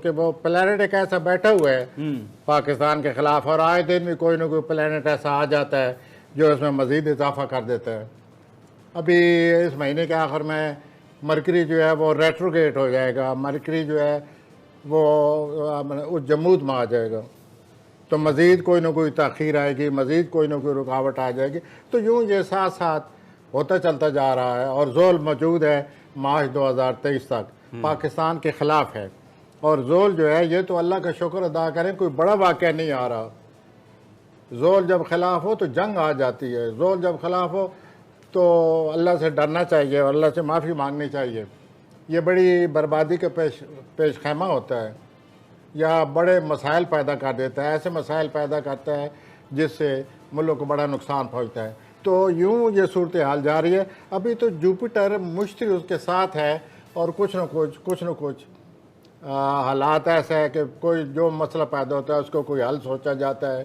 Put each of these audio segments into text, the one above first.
کہ وہ پلانٹ ایک ایسا بیٹھا ہوا ہے پاکستان کے خلاف، اور آئے دن بھی کوئی نہ کوئی پلانٹ ایسا آ جاتا ہے جو اس میں مزید اضافہ کر دیتا ہے۔ ابھی اس مہینے کے آخر میں مرکری جو ہے وہ ریٹروگیٹ ہو جائے گا، مرکری جو ہے وہ جمود میں آ جائے گا، تو مزید کوئی نہ کوئی تاخیر آئے گی، مزید کوئی نہ کوئی رکاوٹ آ جائے گی، تو یوں یہ ساتھ ساتھ ہوتا چلتا جا رہا ہے، اور زول موجود ہے مارچ 2023 تک پاکستان کے خلاف ہے۔ اور زول جو ہے یہ تو اللہ کا شکر ادا کریں کوئی بڑا واقعہ نہیں آ رہا۔ زول جب خلاف ہو تو جنگ آ جاتی ہے، زول جب خلاف ہو تو اللہ سے ڈرنا چاہیے اور اللہ سے معافی مانگنی چاہیے۔ یہ بڑی بربادی کے پیش خیمہ ہوتا ہے، یا بڑے مسائل پیدا کر دیتا ہے، ایسے مسائل پیدا کرتا ہے جس سے ملک کو بڑا نقصان پہنچتا ہے۔ تو یوں یہ صورتحال جاری ہے۔ ابھی تو جوپیٹر مشتری اس کے ساتھ ہے، اور کچھ نہ کچھ حالات ایسا ہے کہ کوئی جو مسئلہ پیدا ہوتا ہے اس کو کوئی حل سوچا جاتا ہے،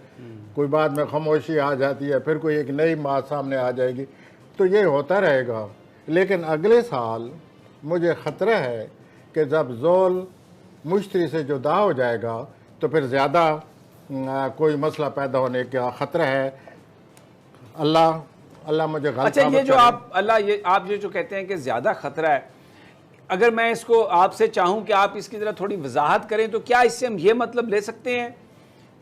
کوئی بعد میں خاموشی آ جاتی ہے، پھر کوئی ایک نئی بات سامنے آ جائے گی، تو یہ ہوتا رہے گا۔ لیکن اگلے سال مجھے خطرہ ہے کہ جب زول مشتری سے جدا ہو جائے گا تو پھر زیادہ کوئی مسئلہ پیدا ہونے کا خطرہ ہے۔ اللہ مجھے غلط اچھا، یہ جو آپ یہ جو کہتے ہیں کہ زیادہ خطرہ ہے، اگر میں اس کو آپ سے چاہوں کہ آپ اس کی ذرا تھوڑی وضاحت کریں تو کیا اس سے ہم یہ مطلب لے سکتے ہیں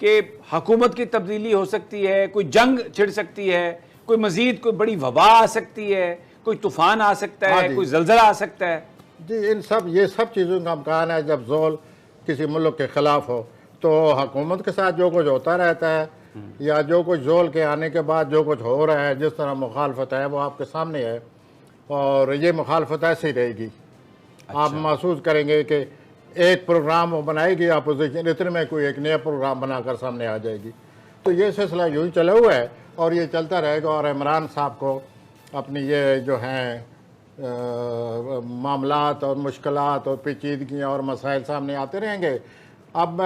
کہ حکومت کی تبدیلی ہو سکتی ہے، کوئی جنگ چھڑ سکتی ہے، کوئی مزید کوئی بڑی وبا آ سکتی ہے، کوئی طوفان آ سکتا ہے، کوئی زلزلہ آ سکتا ہے؟ جی، یہ سب چیزوں کا امکان ہے۔ جب زول کسی ملک کے خلاف ہو تو حکومت کے ساتھ جو کچھ ہوتا رہتا ہے، یا جو کچھ زول کے آنے کے بعد جو کچھ ہو رہا ہے، جس طرح مخالفت ہے وہ آپ کے سامنے ہے، اور یہ مخالفت ایسی رہے گی۔ آپ محسوس کریں گے کہ ایک پروگرام وہ بنائے گی اپوزیشن، اتنے میں کوئی ایک نیا پروگرام بنا کر سامنے آ جائے گی۔ تو یہ سلسلہ یوں ہی چلا ہوا ہے اور یہ چلتا رہے گا، اور عمران صاحب کو اپنی یہ جو ہیں معاملات اور مشکلات اور پیچیدگیاں اور مسائل سامنے آتے رہیں گے۔ اب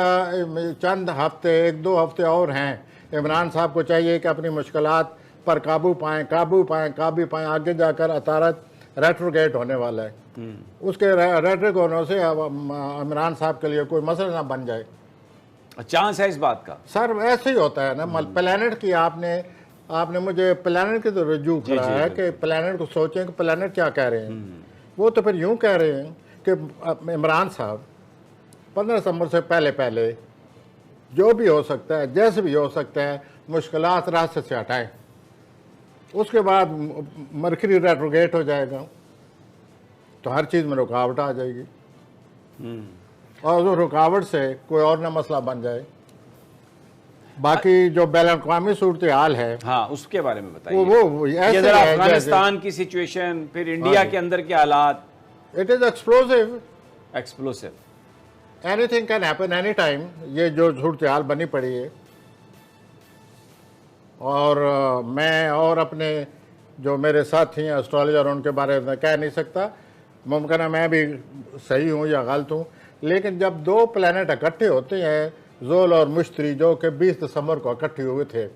چند ہفتے، 1-2 ہفتے اور ہیں، عمران صاحب کو چاہیے کہ اپنی مشکلات پر قابو پائیں۔ آگے جا کر اطارت ریٹروگیٹ ہونے والا ہے، اس کے ریٹروگیٹ ہونے سے عمران صاحب کے لیے کوئی مسئلہ نہ بن جائے۔ چانس ہے اس بات کا؟ سر ایسے ہی ہوتا ہے نا، پلانٹ کی آپ نے مجھے پلانٹ کی تو رجوع کرا ہے کہ پلانٹ کو سوچیں کہ پلانٹ کیا کہہ رہے ہیں۔ وہ تو پھر یوں کہہ رہے ہیں کہ عمران صاحب 15 ستمبر سے پہلے جو بھی ہو سکتا ہے، جیسے بھی ہو سکتا ہے، مشکلات راستے سے ہٹائیں۔ اس کے بعد مرکری ریٹروگیٹ ہو جائے گا تو ہر چیز میں رکاوٹ آ جائے گی، اور اس رکاوٹ سے کوئی اور نہ مسئلہ بن جائے۔ باقی جو بین الاقوامی صورتحال ہے، ہاں، اس کے بارے میں بتائیے۔ وہ یہ ذرا افغانستان کی سچویشن، پھر انڈیا کے اندر کے حالات۔ It is explosive, anything can happen any time. یہ جو صورتحال بنی پڑی ہے، اور میں اور اپنے جو میرے ساتھی ہیں اسٹرالوجر ان کے بارے میں کہہ نہیں سکتا، ممکن ہے میں بھی صحیح ہوں یا غلط ہوں، لیکن جب 2 پلانٹ اکٹھے ہوتے ہیں، زول اور مشتری، جو کہ 20 دسمبر کو اکٹھے ہوئے تھے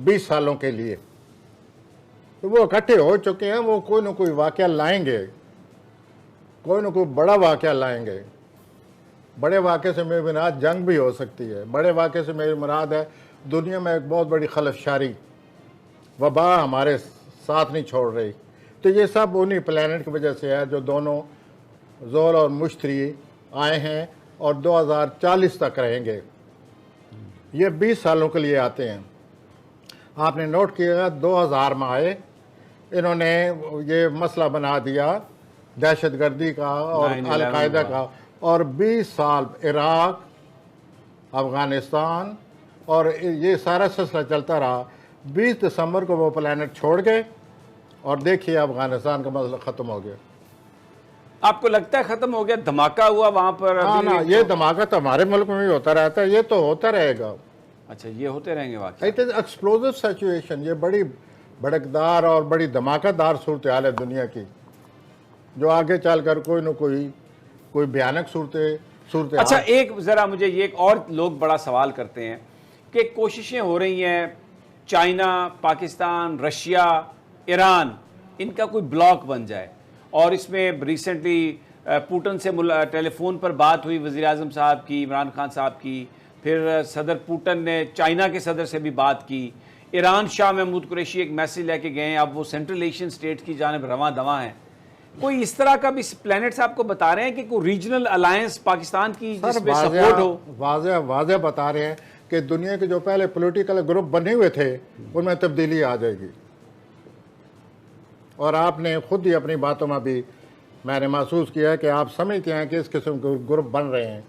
20 سالوں کے لیے، تو وہ اکٹھے ہو چکے ہیں، وہ کوئی نہ کوئی واقعہ لائیں گے، کوئی نہ کوئی بڑا واقعہ لائیں گے۔ بڑے واقعے سے میری مراد جنگ بھی ہو سکتی ہے، بڑے واقعے سے میری مراد ہے دنیا میں ایک بہت بڑی خلفشاری، وبا ہمارے ساتھ نہیں چھوڑ رہی۔ تو یہ سب انہی پلانٹ کی وجہ سے ہے، جو دونوں زول اور مشتری آئے ہیں اور 2040 تک رہیں گے۔ یہ 20 سالوں کے لیے آتے ہیں۔ آپ نے نوٹ کیا 2000 میں آئے، انہوں نے یہ مسئلہ بنا دیا دہشت گردی کا اور القاعدہ کا، اور 20 سال عراق، افغانستان، اور یہ سارا سلسلہ چلتا رہا۔ 20 دسمبر کو وہ پلانٹ چھوڑ گئے، اور دیکھیے افغانستان کا مسئلہ ختم ہو گیا۔ آپ کو لگتا ہے ختم ہو گیا؟ دھماکہ ہوا وہاں پر؟ ہاں نا، یہ دھماکہ تو ہمارے ملک میں بھی ہوتا رہتا ہے، یہ تو ہوتا رہے گا۔ اچھا، یہ ہوتے رہیں گے واقعی؟ It is explosive situation. یہ بڑی بھڑکدار اور بڑی دھماکہ دار صورتحال ہے دنیا کی، جو آگے چل کر کوئی نہ کوئی بھیانک صورتحال۔ اچھا، ایک ذرا مجھے ایک اور لوگ بڑا سوال کرتے ہیں کہ کوششیں ہو رہی ہیں، چائنا، پاکستان، رشیا، ایران، ان کا کوئی بلاک بن جائے، اور اس میں ریسنٹلی پوٹن سے ٹیلی فون پر بات ہوئی وزیر اعظم صاحب کی، عمران خان صاحب کی، پھر صدر پوٹن نے چائنا کے صدر سے بھی بات کی، ایران شاہ محمود قریشی ایک میسیج لے کے گئے ہیں، اب وہ سینٹرل ایشین سٹیٹ کی جانب رواں دواں ہیں. کوئی اس طرح کا بھی پلانٹ سے آپ کو بتا رہے ہیں کہ کوئی ریجنل الائنس پاکستان کی جس پہ سپورٹ ہو؟ واضح بتا رہے ہیں کہ دنیا کے جو پہلے پولیٹیکل گروپ بنے ہوئے تھے ان میں تبدیلی آ جائے گی. اور آپ نے خود ہی اپنی باتوں میں بھی میں نے محسوس کیا کہ آپ سمجھتے ہیں کہ اس قسم کے گروپ بن رہے ہیں،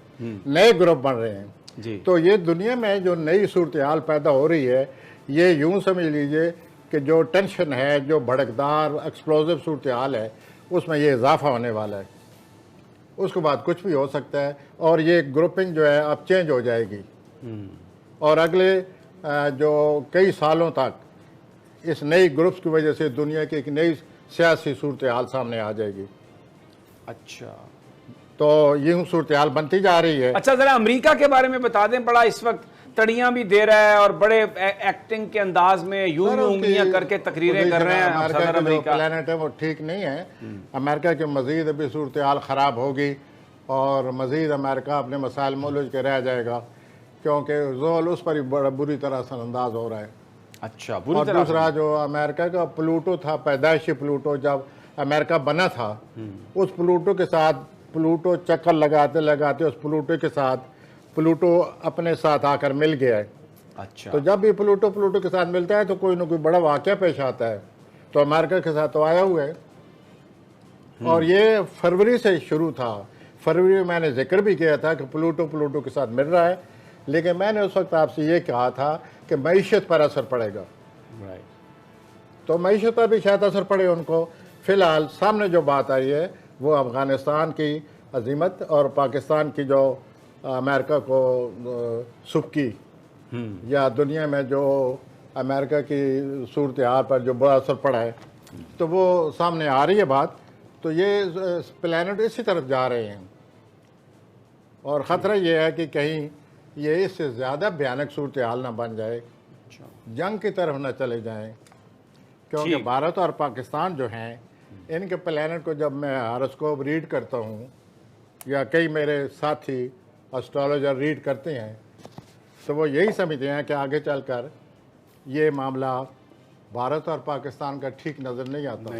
نئے گروپ بن رہے ہیں. جی. تو یہ دنیا میں جو نئی صورتحال پیدا ہو رہی ہے، یہ یوں سمجھ لیجئے کہ جو ٹینشن ہے، جو بھڑکدار ایکسپلوزیو صورتحال ہے، اس میں یہ اضافہ ہونے والا ہے. اس کے بعد کچھ بھی ہو سکتا ہے اور یہ گروپنگ جو ہے اب چینج ہو جائے گی. اور اگلے جو کئی سالوں تک اس نئی گروپس کی وجہ سے دنیا کی ایک نئی سیاسی صورتحال سامنے آ جائے گی. اچھا، تو یہ صورتحال بنتی جا رہی ہے. اچھا ذرا امریکہ کے بارے میں بتا دیں. بڑا اس وقت تڑیاں بھی دے رہا ہے اور بڑے ایکٹنگ کے انداز میں یوں انگلیاں کر کے تقریریں کر رہے ہیں. صدر امریکہ پلانٹ ہے وہ ٹھیک نہیں ہے. امریکہ کے مزید ابھی صورتحال خراب ہوگی اور مزید امریکہ اپنے مسائل میں الجھ کے رہ جائے گا، کیونکہ زول اس پر ہی بڑا بری طرح سے انداز ہو رہا ہے. اچھا، اور دوسرا جو امریکہ کا پلوٹو تھا، پیدائشی پلوٹو، جب امریکہ بنا تھا اس پلوٹو کے ساتھ پلوٹو چکر لگاتے لگاتے اس پلوٹو کے ساتھ پلوٹو اپنے ساتھ آ کر مل گیا ہے. اچھا، تو جب بھی پلوٹو کے ساتھ ملتا ہے تو کوئی نہ کوئی بڑا واقعہ پیش آتا ہے. تو امریکہ کے ساتھ تو آیا ہوا ہے اور یہ فروری سے شروع تھا. فروری میں میں نے ذکر بھی کیا تھا کہ پلوٹو کے ساتھ مل رہا ہے، لیکن میں نے اس وقت آپ سے یہ کہا تھا کہ معیشت پر اثر پڑے گا. تو معیشت پر بھی شاید اثر پڑے ان کو. فی الحال سامنے جو بات آئی ہے وہ افغانستان کی عظمت اور پاکستان کی جو امریکہ کو سبکی یا دنیا میں جو امریکہ کی صورتحال پر جو بڑا اثر پڑا ہے، تو وہ سامنے آ رہی ہے بات. تو یہ پلانٹ اسی طرف جا رہے ہیں اور خطرہ یہ ہے کہ کہیں یہ اس سے زیادہ بھیانک صورتحال نہ بن جائے، جنگ کی طرف نہ چلے جائیں. کیونکہ بھارت اور پاکستان جو ہیں ان کے پلانٹ کو جب میں ہاروسکوپ ریڈ کرتا ہوں یا کئی میرے ساتھی اسٹرالوجر ریڈ کرتے ہیں تو وہ یہی سمجھتے ہیں کہ آگے چل کر یہ معاملہ بھارت اور پاکستان کا ٹھیک نظر نہیں آتا.